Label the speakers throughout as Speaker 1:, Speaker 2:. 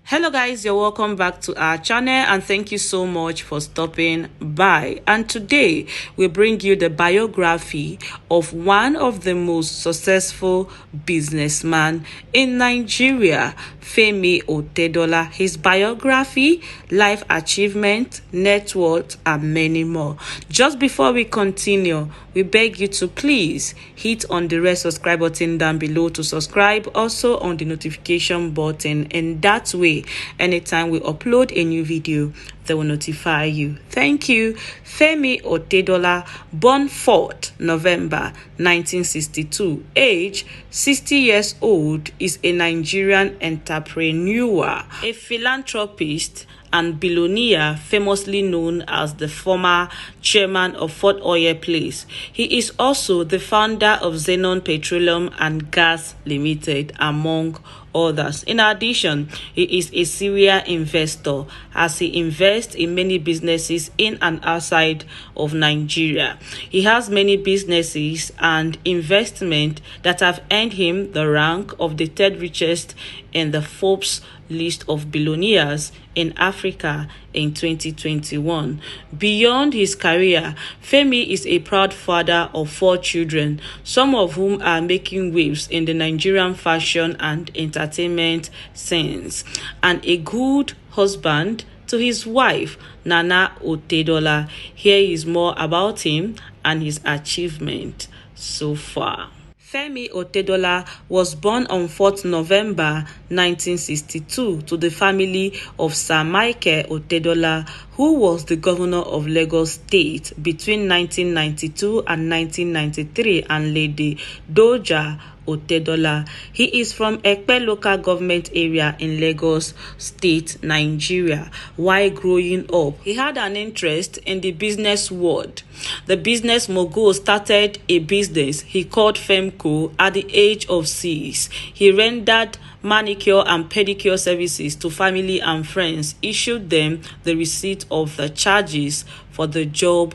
Speaker 1: Hello guys, you're welcome back to our channel and thank you so much for stopping by. And today we bring you the biography of one of the most successful businessmen in Nigeria, Femi Otedola. His biography, life achievement, net worth and many more. Just before we continue, we beg you to please hit on the red subscribe button down below to subscribe, also on the notification button, and that way anytime we upload a new video they will notify you. Thank you. Femi Otedola, born 4th November 1962, age 60 years old, is a Nigerian entrepreneur, a philanthropist and billionaire, famously known as the former chairman of Fort Oil Place. He is also the founder of Xenon Petroleum and Gas Limited, among others. In addition, he is a serial investor as he invests in many businesses in and outside of Nigeria. He has many businesses and investments that have earned him the rank of the third richest in the Forbes list of billionaires in Africa in 2021. Beyond his career, Femi is a proud father of 4 children, some of whom are making waves in the Nigerian fashion and entertainment scenes, and a good husband to his wife, Nana Otedola. Here is more about him and his achievement so far. Femi Otedola was born on 4th November 1962 to the family of Sir Michael Otedola, who was the governor of Lagos State between 1992 and 1993, and Lady Doja Otedola. He is from Ekpe local government area in Lagos State, Nigeria. While growing up, he had an interest in the business world. The business mogul started a business he called Femco at the age of 6. He rendered manicure and pedicure services to family and friends, issued them the receipt of the charges for the job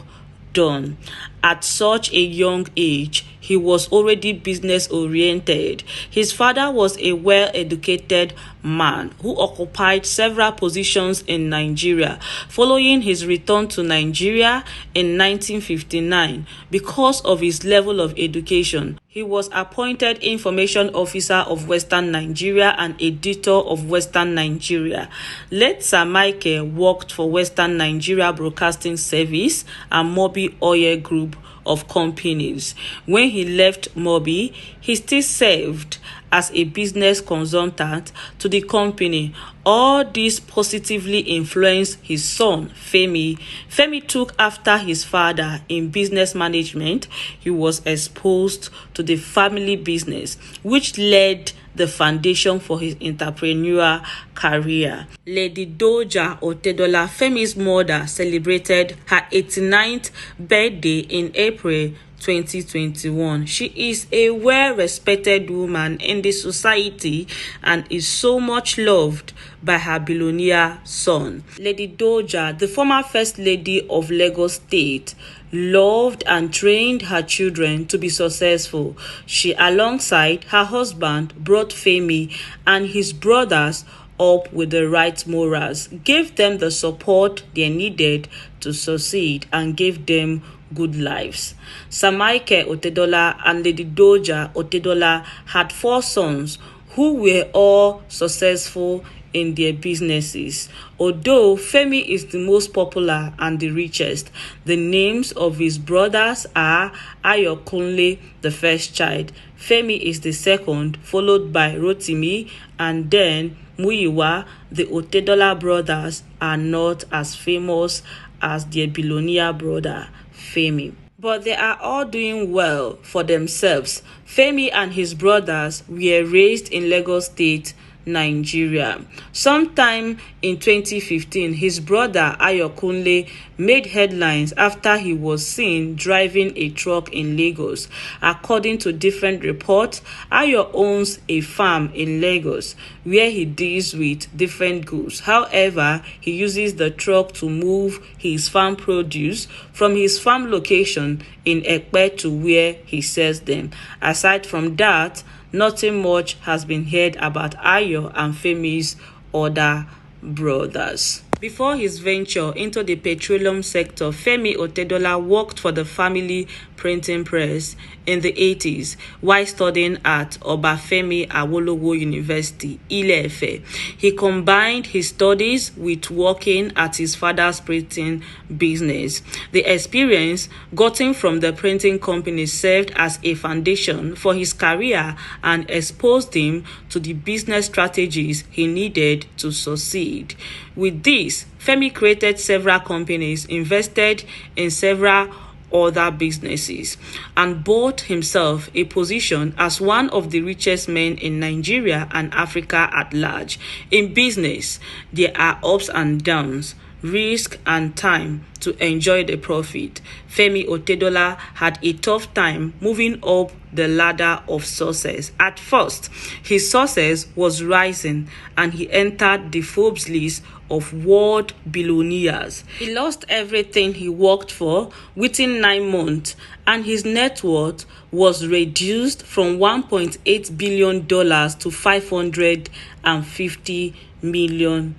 Speaker 1: done. At such a young age, he was already business-oriented. His father was a well-educated man who occupied several positions in Nigeria. Following his return to Nigeria in 1959, because of his level of education, he was appointed Information Officer of Western Nigeria and Editor of Western Nigeria. Late Sir Michael worked for Western Nigeria Broadcasting Service and Mobi Oil Group of companies. When he left Mobi, he still served as a business consultant to the company. All this positively influenced his son, Femi. Femi took after his father in business management. He was exposed to the family business, which laid the foundation for his entrepreneurial career. Lady Doja Otedola, Femi's mother, celebrated her 89th birthday in April 2021. She is a well-respected woman in the society and is so much loved by her billionaire son. Lady Doja, the former First Lady of Lagos State, loved and trained her children to be successful. She, alongside her husband, brought Femi and his brothers up with the right morals, gave them the support they needed to succeed, and gave them good lives. Sir Michael Otedola and Lady Doja Otedola had 4 sons who were all successful in their businesses. Although Femi is the most popular and the richest, the names of his brothers are Ayokunle, the first child, Femi is the second, followed by Rotimi, and then Muyiwa. The Otedola brothers are not as famous as their billionaire brother, Femi, but they are all doing well for themselves. Femi and his brothers were raised in Lagos State, Nigeria. Sometime in 2015, his brother Ayokunle made headlines after he was seen driving a truck in Lagos. According to different reports, Ayo owns a farm in Lagos where he deals with different goods. However, he uses the truck to move his farm produce from his farm location in Ekpe to where he sells them. Aside from that, nothing much has been heard about Ayo and Femi's other brothers. Before his venture into the petroleum sector, Femi Otedola worked for the family printing press in the 80s while studying at Obafemi Awolowo University, Ile-Ife. He combined his studies with working at his father's printing business. The experience gotten from the printing company served as a foundation for his career and exposed him to the business strategies he needed to succeed. With this, Femi created several companies, invested in several other businesses, and bought himself a position as one of the richest men in Nigeria and Africa at large. In business, there are ups and downs, risk and time to enjoy the profit. Femi Otedola had a tough time moving up the ladder of success. At first, his success was rising and he entered the Forbes list of world billionaires. He lost everything he worked for within 9 months, and his net worth was reduced from $1.8 billion to $550 million.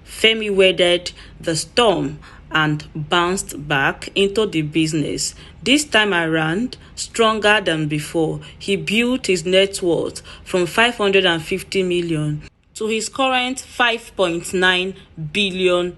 Speaker 1: Femi weathered the storm and bounced back into the business. This time around, stronger than before, he built his net worth from $550 million to his current $5.9 billion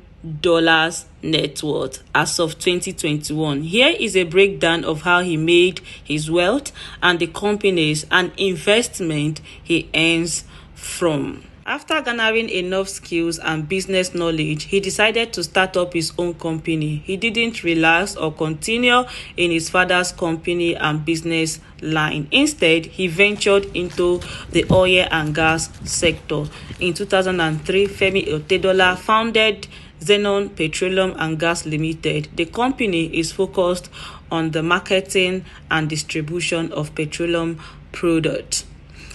Speaker 1: net worth as of 2021. Here is a breakdown of how he made his wealth and the companies and investment he earns from. After garnering enough skills and business knowledge, he decided to start up his own company. He didn't relax or continue in his father's company and business line. Instead, he ventured into the oil and gas sector. In 2003, Femi Otedola founded Zenon Petroleum and Gas Limited. The company is focused on the marketing and distribution of petroleum products.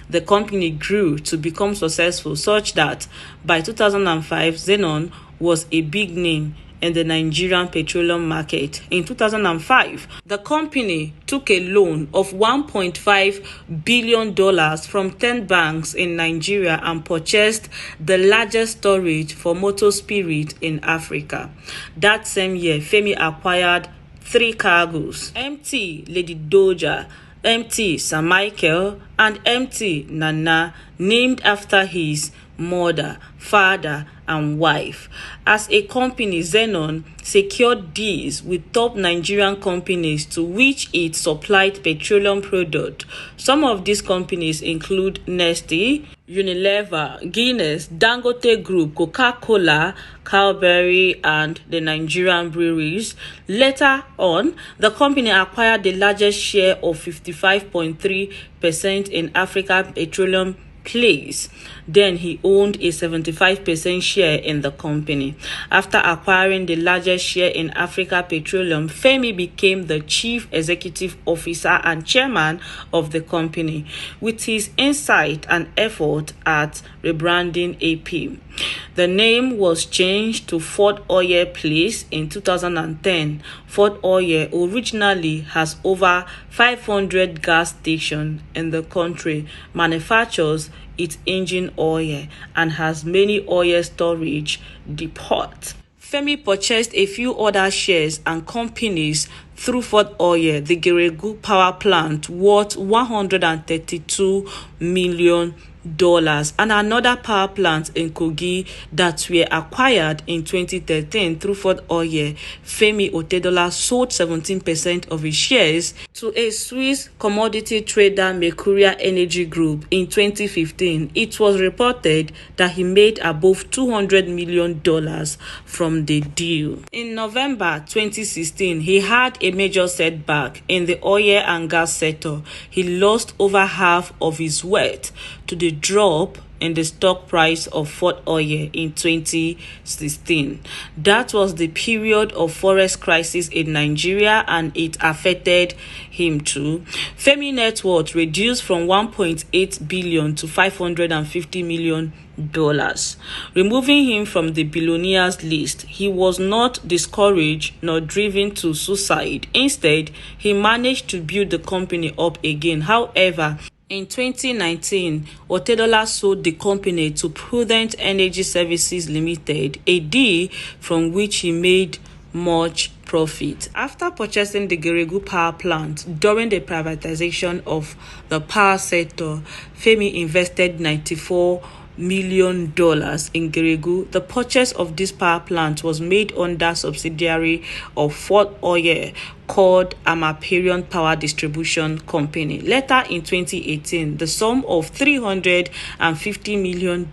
Speaker 1: The company grew to become successful such that by 2005, Zenon was a big name in the Nigerian petroleum market. In 2005, the company took a loan of $1.5 billion from 10 banks in Nigeria and purchased the largest storage for motor spirit in Africa. That same year, Femi acquired 3 cargoes: MT Lady Doja, MT Sir Michael, and MT Nana, named after his mother, father, and wife. As a company, Zenon secured deals with top Nigerian companies to which it supplied petroleum products. Some of these companies include Nestle, Unilever, Guinness, Dangote Group, Coca-Cola, Cadbury, and the Nigerian breweries. Later on, the company acquired the largest share of 55.3% in African petroleum plays. Then he owned a 75% share in the company. After acquiring the largest share in Africa Petroleum, Femi became the chief executive officer and chairman of the company. With his insight and effort at rebranding AP, the name was changed to Ford Oil Place in 2010. Ford Oil originally has over 500 gas stations in the country, manufactures its engine oil, and has many oil storage depots. Femi purchased a few other shares and companies through Ford Oil, the Geregu power plant, worth $132 million, and another power plant in Kogi that were acquired in 2013 through Ford Oil. Femi Otedola sold 17% of his shares to a Swiss commodity trader, Mercuria Energy Group, in 2015. It was reported that he made above $200 million from the deal. In November 2016, he had a major setback in the oil and gas sector. He lost over half of his wealth to the drop in the stock price of Ford Oil in 2016. That was the period of forest crisis in Nigeria, and it affected him too. Femi net worth reduced from $1.8 billion to $550 million. Removing him from the billionaires list, he was not discouraged nor driven to suicide. Instead, he managed to build the company up again. However, In 2019, Otedola sold the company to Prudent Energy Services Limited, a deal from which he made much profit. After purchasing the Geregu power plant during the privatization of the power sector, Femi invested $94 million in Geregu. The purchase of this power plant was made under subsidiary of Fort Oye called Amaperion Power Distribution Company. Later in 2018, the sum of $350 million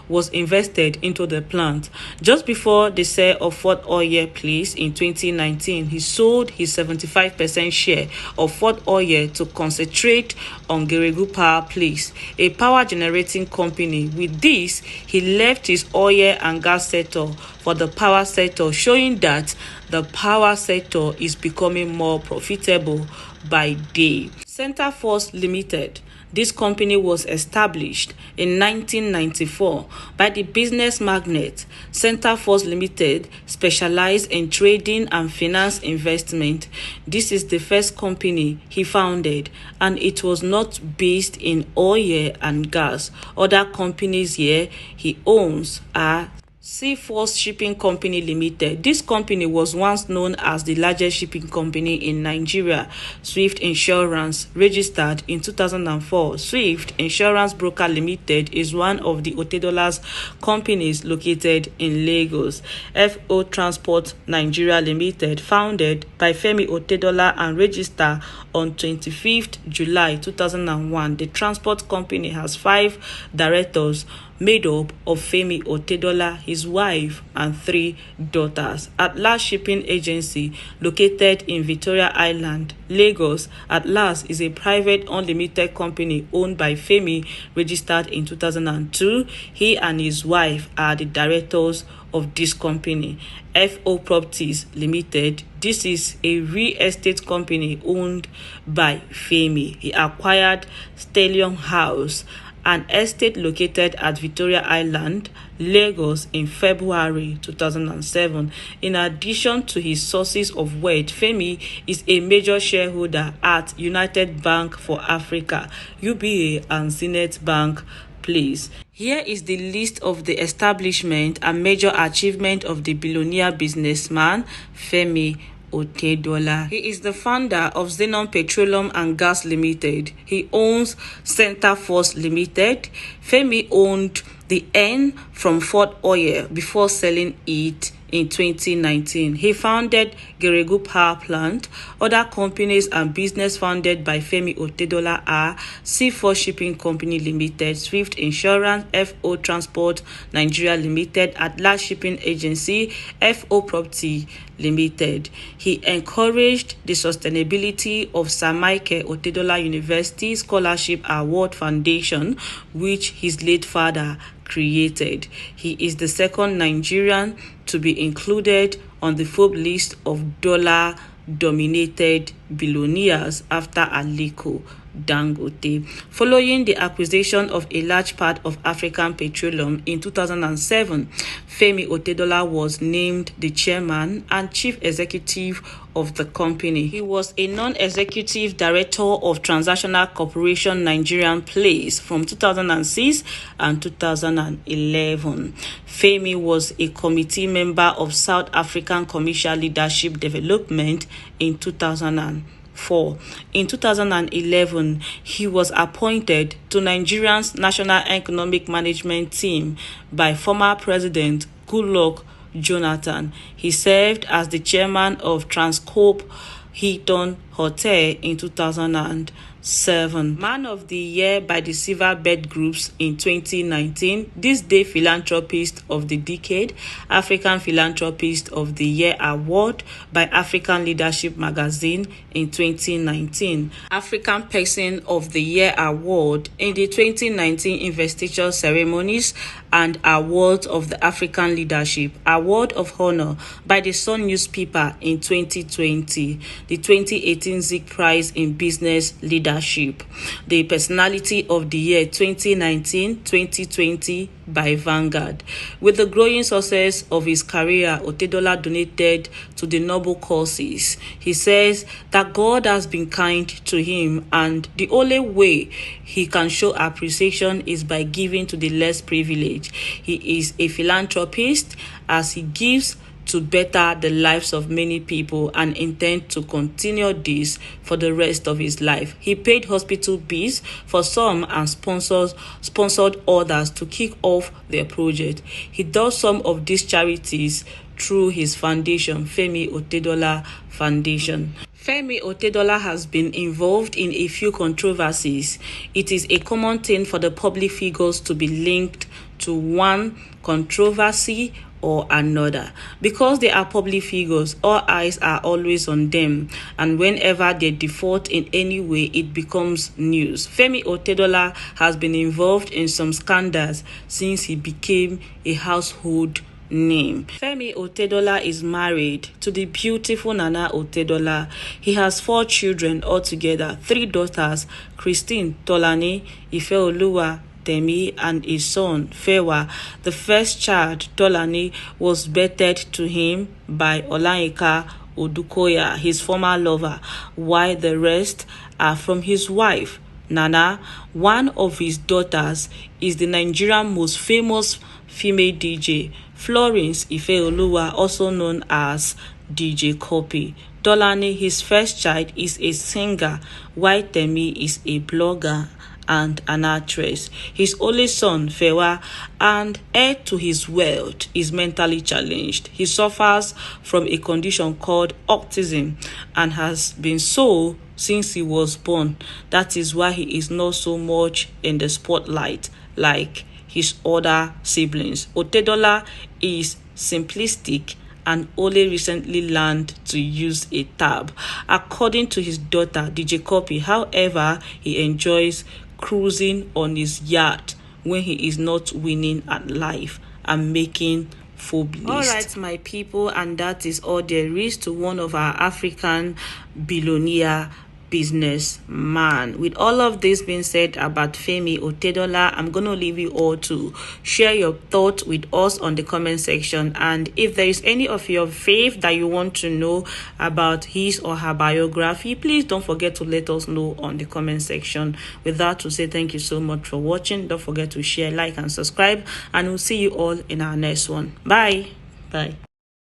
Speaker 1: was invested into the plant. Just before the sale of Fort Oye Place in 2019, he sold his 75% share of Fort Oye to concentrate on Geregu Power Place, a power generating company. With this, he left his oil and gas sector for the power sector, showing that the power sector is becoming more profitable by day. Centerforce Limited. This company was established in 1994 by the business magnate. Centerforce Limited specialized in trading and finance investment. This is the first company he founded, and it was not based in oil and gas. Other companies here he owns are Seaforth Shipping Company Limited. This company was once known as the largest shipping company in Nigeria. Swift Insurance, registered in 2004. Swift Insurance Broker Limited is one of the Otedola's companies located in Lagos. FO Transport Nigeria Limited, founded by Femi Otedola and registered on 25th July 2001. The transport company has 5 directors made up of Femi Otedola, his wife, and 3 daughters. Atlas Shipping Agency, located in Victoria Island, Lagos. Atlas is a private unlimited company owned by Femi, registered in 2002. He and his wife are the directors of this company. FO Properties Limited. This is a real estate company owned by Femi. He acquired Stallion House, an estate located at Victoria Island, Lagos, in February 2007. In addition to his sources of wealth, Femi is a major shareholder at United Bank for Africa, UBA, and Zenith Bank. Please. Here is the list of the establishment and major achievement of the billionaire businessman Femi Otedola. He is the founder of Xenon Petroleum and Gas Limited. He owns Centerforce Limited. Femi owned the N from Fort Oye before selling it in 2019. He founded Geregu Power Plant. Other companies and business founded by Femi Otedola are Seaforth Shipping Company Limited, Swift Insurance, FO Transport Nigeria Limited, Atlas Shipping Agency, FO Property Limited. He encouraged the sustainability of Sir Michael Otedola University Scholarship Award Foundation, which his late father created. He is the second Nigerian to be included on the Forbes list of dollar-dominated billionaires after Aliko Dangote. Following the acquisition of a large part of African Petroleum in 2007, Femi Otedola was named the chairman and chief executive of the company. He was a non-executive director of Transnational Corporation Nigerian Place from 2006 and 2011. Femi was a committee member of South African Commercial Leadership Development in 2004. In 2011, he was appointed to Nigeria's National Economic Management Team by former President Goodluck Jonathan. He served as the chairman of Transcorp Hilton Hotel in 2007. Man of the Year by the Silverbird Groups in 2019. This Day Philanthropist of the Decade, African Philanthropist of the Year Award by African Leadership Magazine in 2019. African Person of the Year Award in the 2019 investiture ceremonies and Awards of the African Leadership Award of Honor by the Sun newspaper in 2020. The 2018 Zik Prize in Business Leadership leadership. The personality of the year 2019-2020 by Vanguard. With the growing success of his career, Otedola donated to the noble causes. He says that God has been kind to him, and the only way he can show appreciation is by giving to the less privileged. He is a philanthropist as he gives to better the lives of many people and intend to continue this for the rest of his life. He paid hospital bills for some and sponsored others to kick off their project. He does some of these charities through his foundation, Femi Otedola Foundation. Femi Otedola has been involved in a few controversies. It is a common thing for the public figures to be linked to one controversy or another. Because they are public figures, all eyes are always on them, and whenever they default in any way, it becomes news. Femi Otedola has been involved in some scandals since he became a household name. Femi Otedola is married to the beautiful Nana Otedola. He has 4 children altogether, 3 daughters, Christine, Tolani, Ifeoluwa, Temi, and his son, Fewa. The first child, Tolani, was birthed to him by Olayinka Odukoya, his former lover, while the rest are from his wife, Nana. One of his daughters is the Nigerian most famous female DJ, Florence Ifeoluwa, also known as DJ Copy. Tolani, his first child, is a singer, while Temi is a blogger and an actress. His only son, Fewa, and heir to his wealth, is mentally challenged. He suffers from a condition called autism and has been so since he was born. That is why he is not so much in the spotlight like his other siblings. Otedola is simplistic and only recently learned to use a tab. According to his daughter, DJ Copy, however, he enjoys cruising on his yacht when he is not winning at life and making Forbes. All right, my people, and that is all there is to one of our African billionaire businessman. With all of this being said about Femi Otedola, I'm going to leave you all to share your thoughts with us on the comment section. And if there is any of your fave that you want to know about his or her biography, please don't forget to let us know on the comment section. With that, to say thank you so much for watching. Don't forget to share, like, and subscribe, and we'll see you all in our next one. Bye.